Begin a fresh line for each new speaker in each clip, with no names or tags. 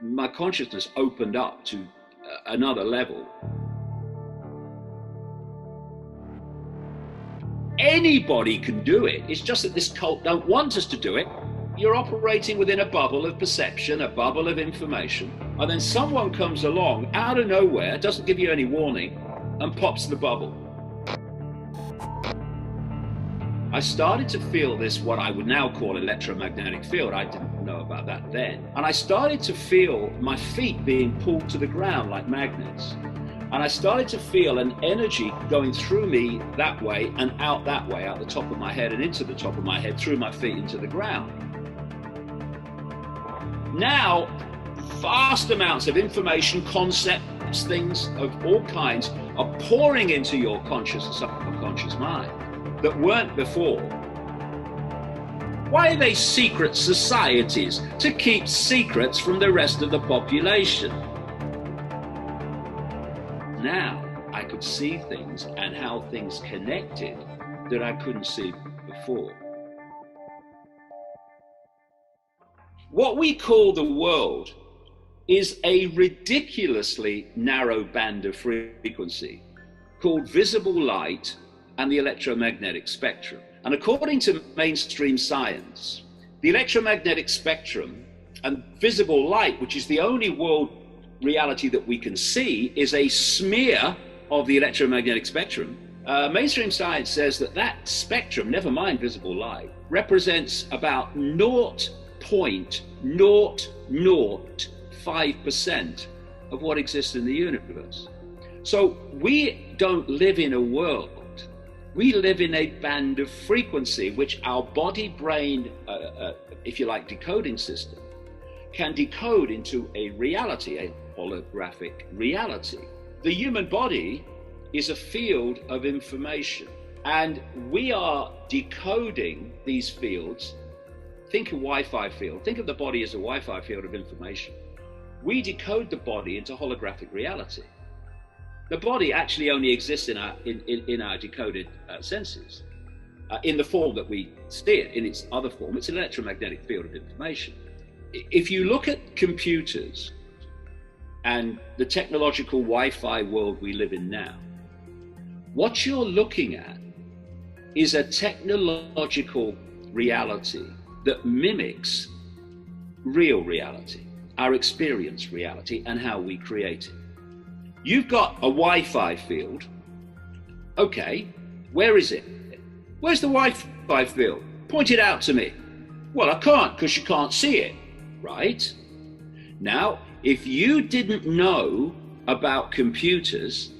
my consciousness opened up to another level. Anybody can do it. It's just that this cult don't want us to do it. You're operating within a bubble of perception, a bubble of information, and then someone comes along out of nowhere, doesn't give you any warning, and pops the bubble. I started to feel this, what I would now call electromagnetic field. I didn't know about that then. And I started to feel my feet being pulled to the ground like magnets. And I started to feel an energy going through me that way and out that way, out the top of my head and into the top of my head, through my feet into the ground. Now, vast amounts of information, concepts, things of all kinds are pouring into your conscious and subconscious mind that weren't before. Why are they secret societies? To keep secrets from the rest of the population. Now I could see things and how things connected that I couldn't see before. What we call the world is a ridiculously narrow band of frequency called visible light and the electromagnetic spectrum. And according to mainstream science, the electromagnetic spectrum and visible light, which is the only world reality that we can see, is a smear of the electromagnetic spectrum. Mainstream science says that that spectrum, never mind visible light, represents about 0.005% of what exists in the universe. So we don't live in a world. We live in a band of frequency, which our body-brain, if you like, decoding system can decode into a reality, a holographic reality. The human body is a field of information, and we are decoding these fields. Think of Wi-Fi field. Think of the body as a Wi-Fi field of information. We decode the body into holographic reality. The body actually only exists in our decoded senses, in the form that we see it. In its other form, it's an electromagnetic field of information. If you look at computers and the technological Wi-Fi world we live in now, what you're looking at is a technological reality that mimics real reality, our experience reality, and how we create it. You've got a Wi-Fi field. Okay, where is it? Where's the Wi-Fi field? Point it out to me. Well, I can't because you can't see it, right? Now, if you didn't know about computers,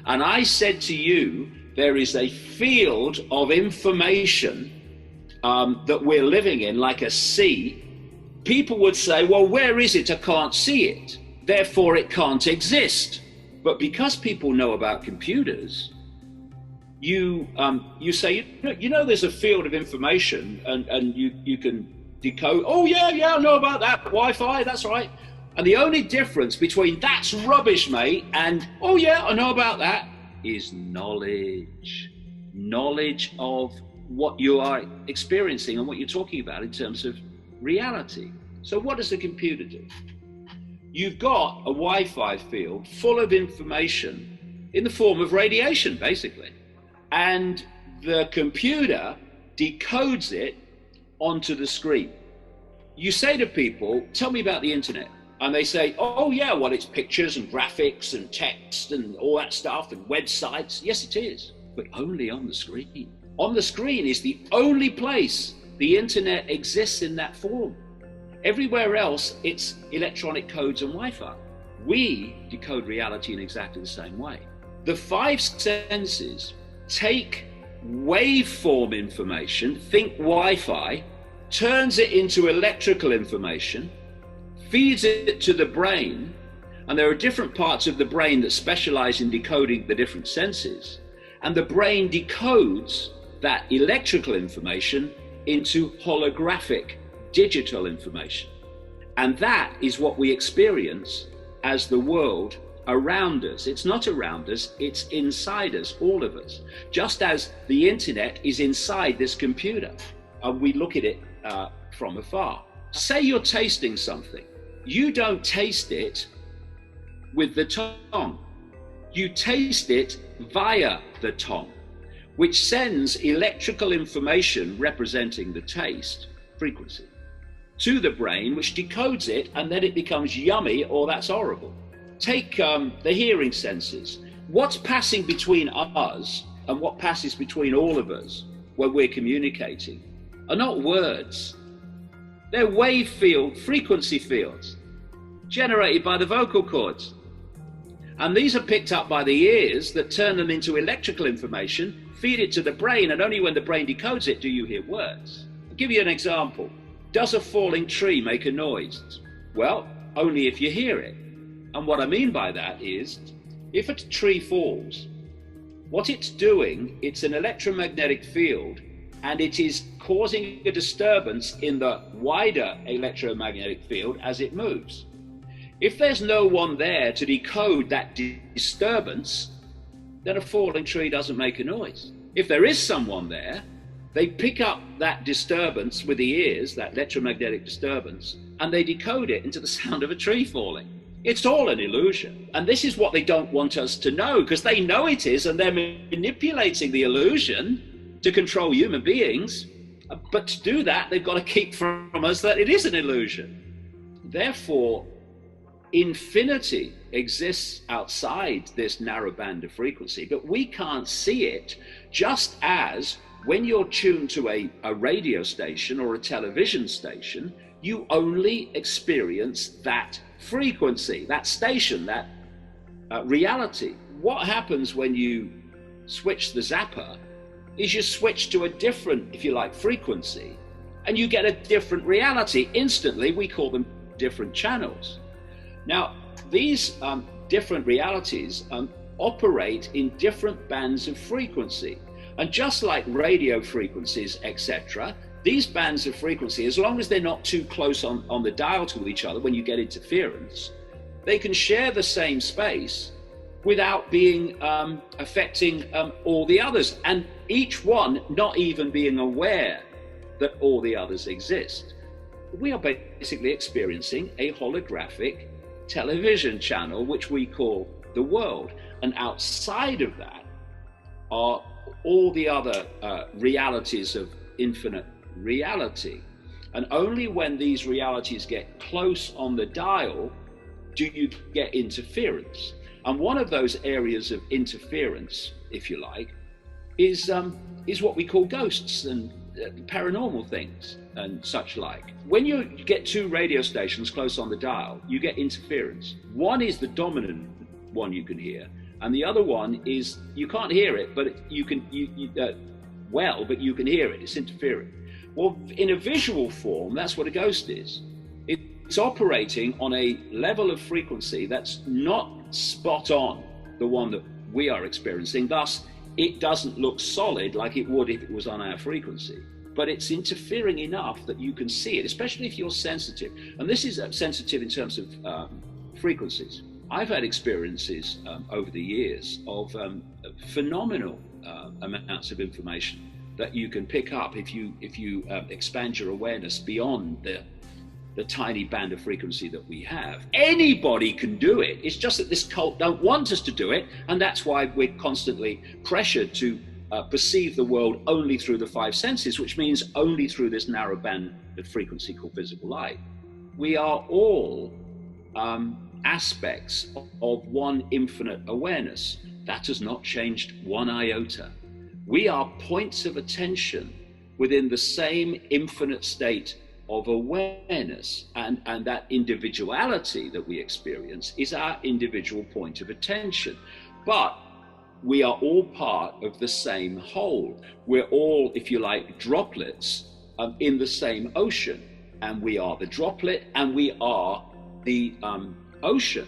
and I said to you, there is a field of information that we're living in, like a sea, people would say, well, where is it? I can't see it. Therefore, it can't exist. But because people know about computers, you say, you know, there's a field of information, and you can decode. Oh yeah, I know about that Wi-Fi. That's right. And the only difference between that's rubbish, mate, and oh yeah, I know about that, is knowledge of what you are experiencing and what you're talking about in terms of reality. So what does the computer do? You've got a Wi-Fi field full of information in the form of radiation, basically. And the computer decodes it onto the screen. You say to people, tell me about the internet. And they say, oh yeah, well, it's pictures and graphics and text and all that stuff and websites. Yes, it is, but only on the screen. On the screen is the only place the internet exists in that form. Everywhere else, it's electronic codes and Wi-Fi. We decode reality in exactly the same way. The five senses take waveform information, think Wi-Fi, turns it into electrical information, feeds it to the brain, and there are different parts of the brain that specialize in decoding the different senses, and the brain decodes that electrical information into holographic digital information. And that is what we experience as the world around us. It's not around us, it's inside us, all of us. Just as the internet is inside this computer, and we look at it from afar. Say you're tasting something, you don't taste it with the tongue. You taste it via the tongue, which sends electrical information representing the taste frequency to the brain, which decodes it, and then it becomes yummy or that's horrible. Take the hearing senses. What's passing between us and what passes between all of us when we're communicating are not words. They're wave field, frequency fields generated by the vocal cords. And these are picked up by the ears that turn them into electrical information, feed it to the brain, and only when the brain decodes it do you hear words. I'll give you an example. Does a falling tree make a noise? Well, only if you hear it. And what I mean by that is, if a tree falls, what it's doing, it's an electromagnetic field, and it is causing a disturbance in the wider electromagnetic field as it moves. If there's no one there to decode that disturbance, then a falling tree doesn't make a noise. If there is someone there, they pick up that disturbance with the ears, that electromagnetic disturbance, and they decode it into the sound of a tree falling. It's all an illusion. And this is what they don't want us to know, because they know it is, and they're manipulating the illusion to control human beings. But to do that, they've got to keep from us that it is an illusion. Therefore, infinity exists outside this narrow band of frequency, but we can't see it, just as when you're tuned to a radio station or a television station, you only experience that frequency, that station, that reality. What happens when you switch the zapper is you switch to a different, if you like, frequency, and you get a different reality instantly. We call them different channels. Now, these different realities operate in different bands of frequency. And just like radio frequencies, etc., these bands of frequency, as long as they're not too close on the dial to each other when you get interference, they can share the same space without being affecting all the others, and each one not even being aware that all the others exist. We are basically experiencing a holographic television channel, which we call the world, and outside of that are all the other realities of infinite reality. And only when these realities get close on the dial do you get interference. And one of those areas of interference, if you like, is what we call ghosts and paranormal things and such like. When you get two radio stations close on the dial, you get interference. One is the dominant one you can hear, and the other one is you can't hear it, but you can but you can hear it. It's interfering. Well, in a visual form, that's what a ghost is. It's operating on a level of frequency that's not spot on the one that we are experiencing. Thus, it doesn't look solid like it would if it was on our frequency. But it's interfering enough that you can see it, especially if you're sensitive. And this is sensitive in terms of frequencies. I've had experiences over the years of phenomenal amounts of information that you can pick up if you expand your awareness beyond the tiny band of frequency that we have. Anybody can do it. It's just that this cult don't want us to do it, and that's why we're constantly pressured to perceive the world only through the five senses, which means only through this narrow band of frequency called visible light. We are all aspects of one infinite awareness. That has not changed one iota. We are points of attention within the same infinite state of awareness, and that individuality that we experience is our individual point of attention. But we are all part of the same whole. We're all, if you like, droplets in the same ocean, and we are the droplet and we are the ocean.